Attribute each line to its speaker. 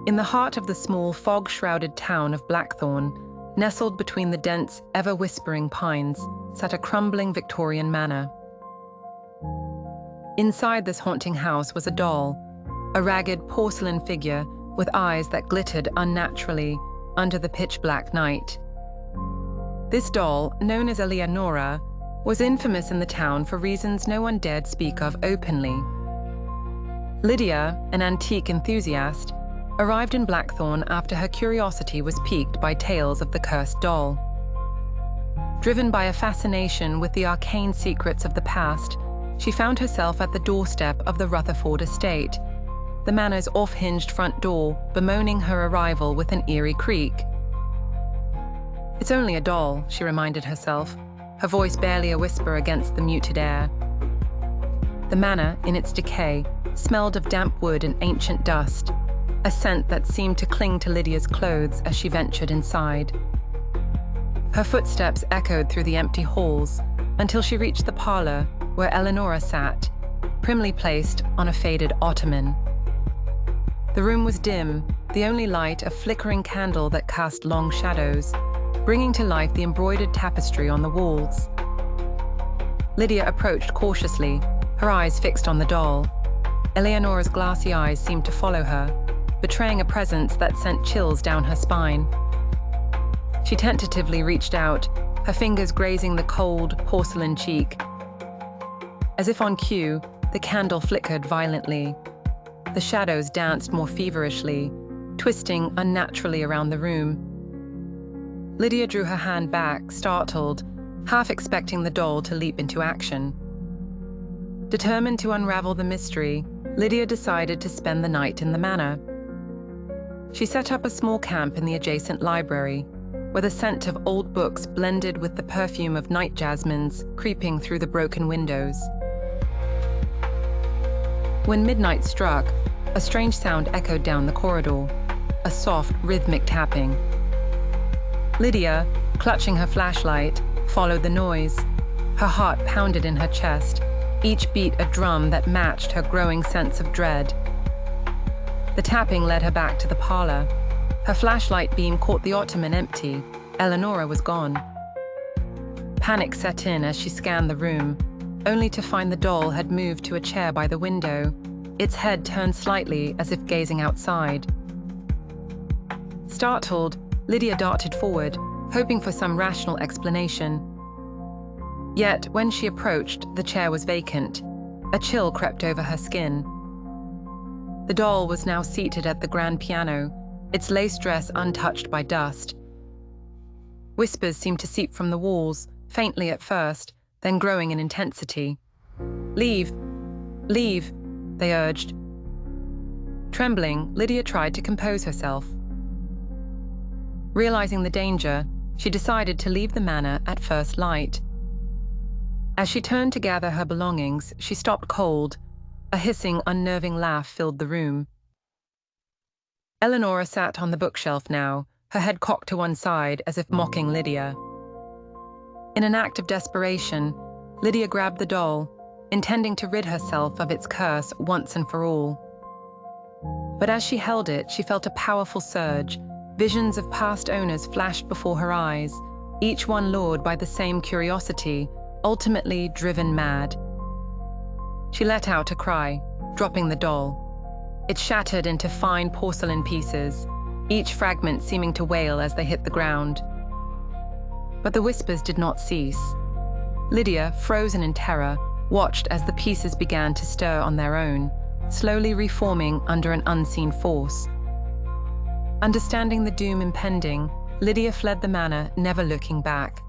Speaker 1: In the heart of the small, fog-shrouded town of Blackthorn, nestled between the dense, ever-whispering pines, sat a crumbling Victorian manor. Inside this haunting house was a doll, a ragged porcelain figure with eyes that glittered unnaturally under the pitch-black night. This doll, known as Eleanora, was infamous in the town for reasons no one dared speak of openly. Lydia, an antique enthusiast, arrived in Blackthorn after her curiosity was piqued by tales of the cursed doll. Driven by a fascination with the arcane secrets of the past, she found herself at the doorstep of the Rutherford estate, the manor's off-hinged front door bemoaning her arrival with an eerie creak. "It's only a doll," she reminded herself, her voice barely a whisper against the muted air. The manor, in its decay, smelled of damp wood and ancient dust, a scent that seemed to cling to Lydia's clothes as she ventured inside. Her footsteps echoed through the empty halls until she reached the parlor where Eleanora sat, primly placed on a faded ottoman. The room was dim, the only light a flickering candle that cast long shadows, bringing to life the embroidered tapestry on the walls. Lydia approached cautiously, her eyes fixed on the doll. Eleanora's glassy eyes seemed to follow her, betraying a presence that sent chills down her spine. She tentatively reached out, her fingers grazing the cold, porcelain cheek. As if on cue, the candle flickered violently. The shadows danced more feverishly, twisting unnaturally around the room. Lydia drew her hand back, startled, half expecting the doll to leap into action. Determined to unravel the mystery, Lydia decided to spend the night in the manor. She set up a small camp in the adjacent library, where the scent of old books blended with the perfume of night jasmines creeping through the broken windows. When midnight struck, a strange sound echoed down the corridor, a soft, rhythmic tapping. Lydia, clutching her flashlight, followed the noise. Her heart pounded in her chest, each beat a drum that matched her growing sense of dread. The tapping led her back to the parlor. Her flashlight beam caught the ottoman empty. Eleanora was gone. Panic set in as she scanned the room, only to find the doll had moved to a chair by the window, its head turned slightly as if gazing outside. Startled, Lydia darted forward, hoping for some rational explanation. Yet, when she approached, the chair was vacant. A chill crept over her skin. The doll was now seated at the grand piano, its lace dress untouched by dust. Whispers seemed to seep from the walls, faintly at first, then growing in intensity. "Leave! Leave!" they urged. Trembling, Lydia tried to compose herself. Realizing the danger, she decided to leave the manor at first light. As she turned to gather her belongings, she stopped cold. A hissing, unnerving laugh filled the room. Eleanora sat on the bookshelf now, her head cocked to one side as if mocking Lydia. In an act of desperation, Lydia grabbed the doll, intending to rid herself of its curse once and for all. But as she held it, she felt a powerful surge. Visions of past owners flashed before her eyes, each one lured by the same curiosity, ultimately driven mad. She let out a cry, dropping the doll. It shattered into fine porcelain pieces, each fragment seeming to wail as they hit the ground. But the whispers did not cease. Lydia, frozen in terror, watched as the pieces began to stir on their own, slowly reforming under an unseen force. Understanding the doom impending, Lydia fled the manor, never looking back.